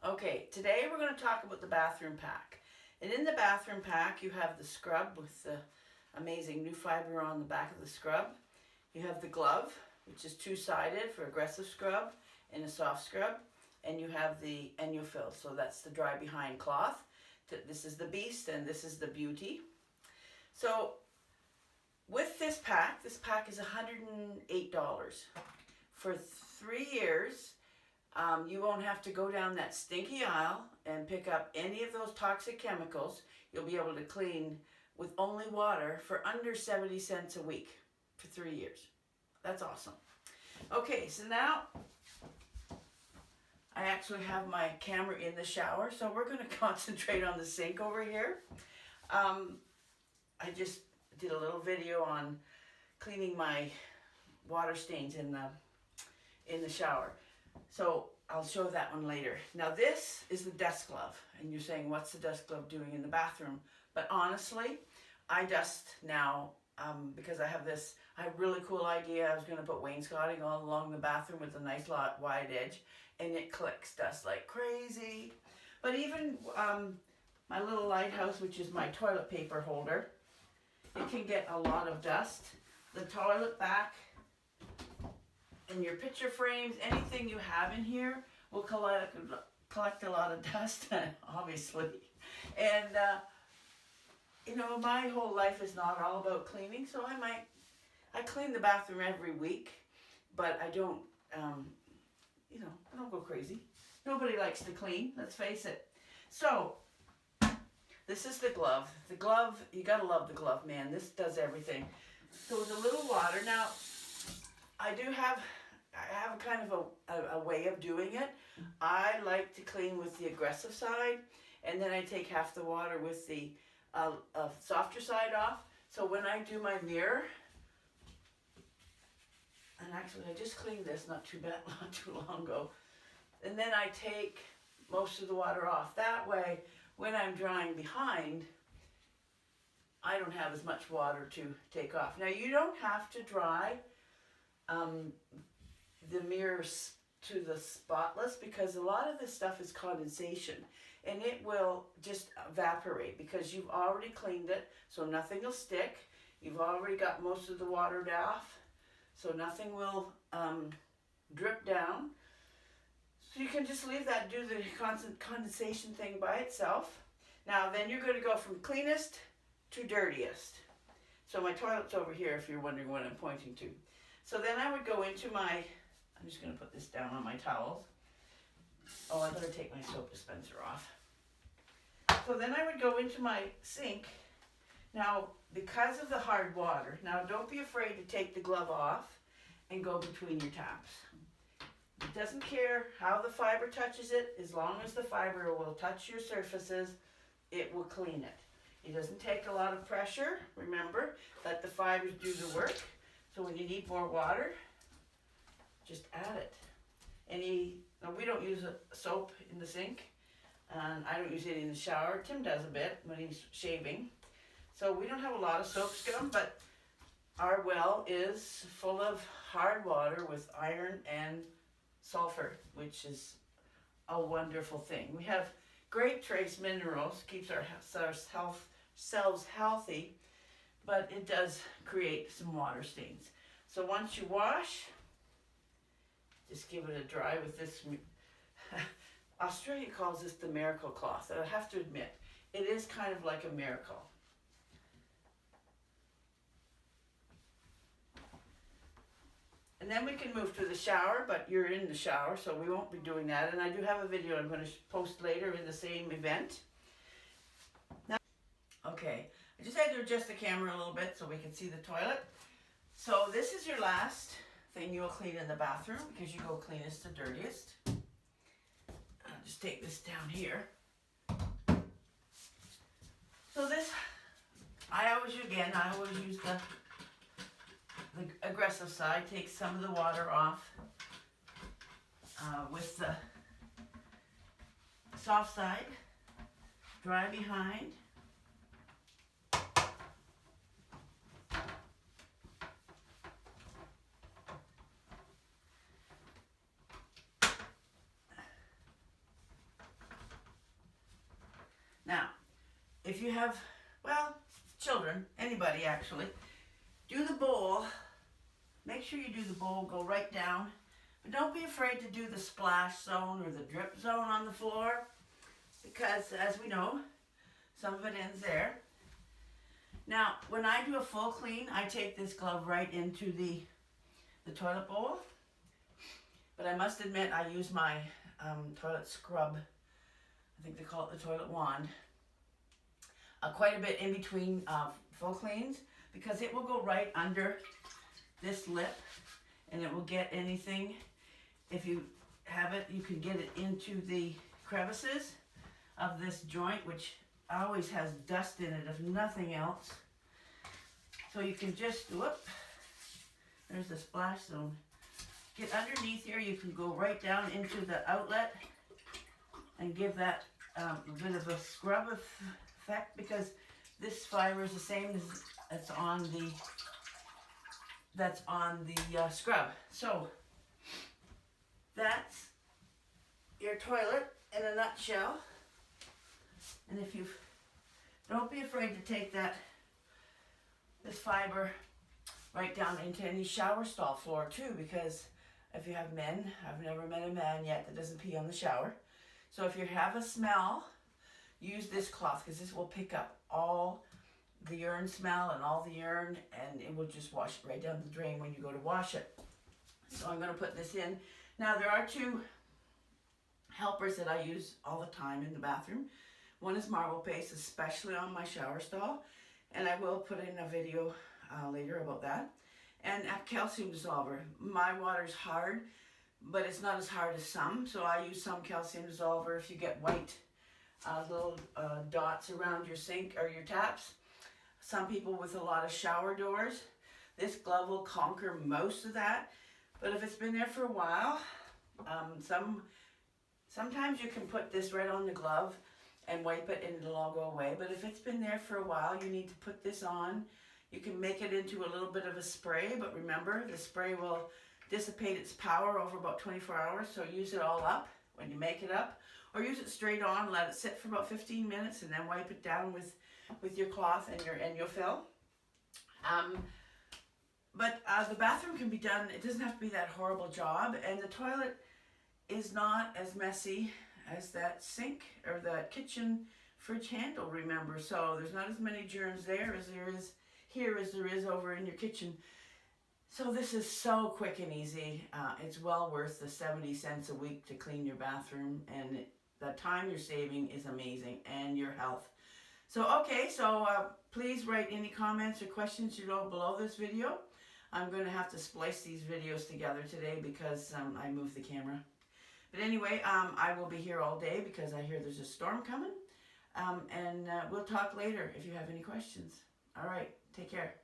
Okay, today we're going to talk about the bathroom pack. And in the bathroom pack, you have the scrub with the amazing new fiber on the back of the scrub. You have the glove, which is two-sided for aggressive scrub and a soft scrub. And you have the Enyofill, so that's the dry behind cloth. This is the Beast and this is the Beauty. So with this pack is $108. For 3 years, you won't have to go down that stinky aisle and pick up any of those toxic chemicals. You'll be able to clean with only water for under 70 cents a week for 3 years. That's awesome. Okay, so now I actually have my camera in the shower, so we're going to concentrate on the sink over here. I just did a little video on cleaning my water stains in the shower. So I'll show that one later. Now this is the dust glove, and you're saying, what's the dust glove doing in the bathroom? But honestly, I dust now because I have a really cool idea. I was going to put wainscoting all along the bathroom with a nice wide edge, and it collects dust like crazy. But even my little lighthouse, which is my toilet paper holder, it can get a lot of dust. The toilet back and your picture frames, anything you have in here will collect a lot of dust, obviously. And you know, my whole life is not all about cleaning, so I clean the bathroom every week, but I don't, you know, I don't go crazy. Nobody likes to clean, let's face it. So this is the glove. The glove, you gotta love the glove, man. This does everything. So with a little water. Now, I have kind of a way of doing it. I like to clean with the aggressive side, and then I take half the water with the softer side off. So when I do my mirror, and actually I just cleaned this not too long ago, and then I take most of the water off. That way, when I'm drying behind, I don't have as much water to take off. Now you don't have to dry the mirrors to the spotless, because a lot of this stuff is condensation and it will just evaporate because you've already cleaned it, so nothing will stick. You've already got most of the water off, so nothing will drip down. So you can just leave that, do the constant condensation thing by itself. Now then you're going to go from cleanest to dirtiest. So my toilet's over here if you're wondering what I'm pointing to. So then I would go into my, I'm just going to put this down on my towels. Oh, I better take my soap dispenser off. So then I would go into my sink. Now, because of the hard water, now don't be afraid to take the glove off and go between your taps. It doesn't care how the fiber touches it, as long as the fiber will touch your surfaces, it will clean it. It doesn't take a lot of pressure. Remember, let the fibers do the work. So when you need more water, just add it. Now we don't use a soap in the sink, and I don't use it in the shower. Tim does a bit when he's shaving. So we don't have a lot of soap scum, but our well is full of hard water with iron and sulfur, which is a wonderful thing. We have great trace minerals, keeps our cells healthy, but it does create some water stains. So once you wash, just give it a dry with this. Australia calls this the miracle cloth, and I have to admit, it is kind of like a miracle. And then we can move to the shower, but you're in the shower, so we won't be doing that. And I do have a video I'm going to post later in the same event. Now, okay, I just had to adjust the camera a little bit so we can see the toilet. So this is your last thing you'll clean in the bathroom, because you go cleanest to dirtiest. I'll just take this down here. So this, I always use the aggressive side. Take some of the water off with the soft side, dry behind. if you have, well, children, anybody actually, do the bowl. Make sure you do the bowl, go right down. But don't be afraid to do the splash zone or the drip zone on the floor, because as we know, some of it ends there. Now, when I do a full clean, I take this glove right into the toilet bowl. But I must admit, I use my toilet scrub. I think they call it the toilet wand. Quite a bit in between full cleans, because it will go right under this lip and it will get anything. If you have it, you can get it into the crevices of this joint, which always has dust in it if nothing else. So you can just, whoop, there's the splash zone. Get underneath here, you can go right down into the outlet and give that a bit of a scrub effect, because this fiber is the same as that's on the scrub. So that's your toilet in a nutshell. And if you don't be afraid to take this fiber right down into any shower stall floor too, because if you have men, I've never met a man yet that doesn't pee on the shower. So if you have a smell, use this cloth, because this will pick up all the urine smell and all the urine, and it will just wash it right down the drain when you go to wash it. So I'm going to put this in. Now there are two helpers that I use all the time in the bathroom. One is marble paste, especially on my shower stall, and I will put in a video later about that. And a calcium dissolver. My water's hard, but it's not as hard as some, so I use some calcium dissolver. If you get white little dots around your sink or your taps, some people with a lot of shower doors, this glove will conquer most of that. But if it's been there for a while, sometimes you can put this right on the glove and wipe it and it'll all go away. But if it's been there for a while, you need to put this on. You can make it into a little bit of a spray, but remember, the spray will dissipate its power over about 24 hours, so use it all up when you make it up, or use it straight on, let it sit for about 15 minutes, and then wipe it down with your cloth and you'll fill. But the bathroom can be done, it doesn't have to be that horrible job, and the toilet is not as messy as that sink or that kitchen fridge handle, remember, so there's not as many germs there as there is here as there is over in your kitchen. So this is so quick and easy. It's well worth the 70 cents a week to clean your bathroom, and the time you're saving is amazing, and your health. So okay, so please write any comments or questions below this video. I'm going to have to splice these videos together today because I moved the camera. But anyway, I will be here all day because I hear there's a storm coming. And we'll talk later if you have any questions. All right, take care.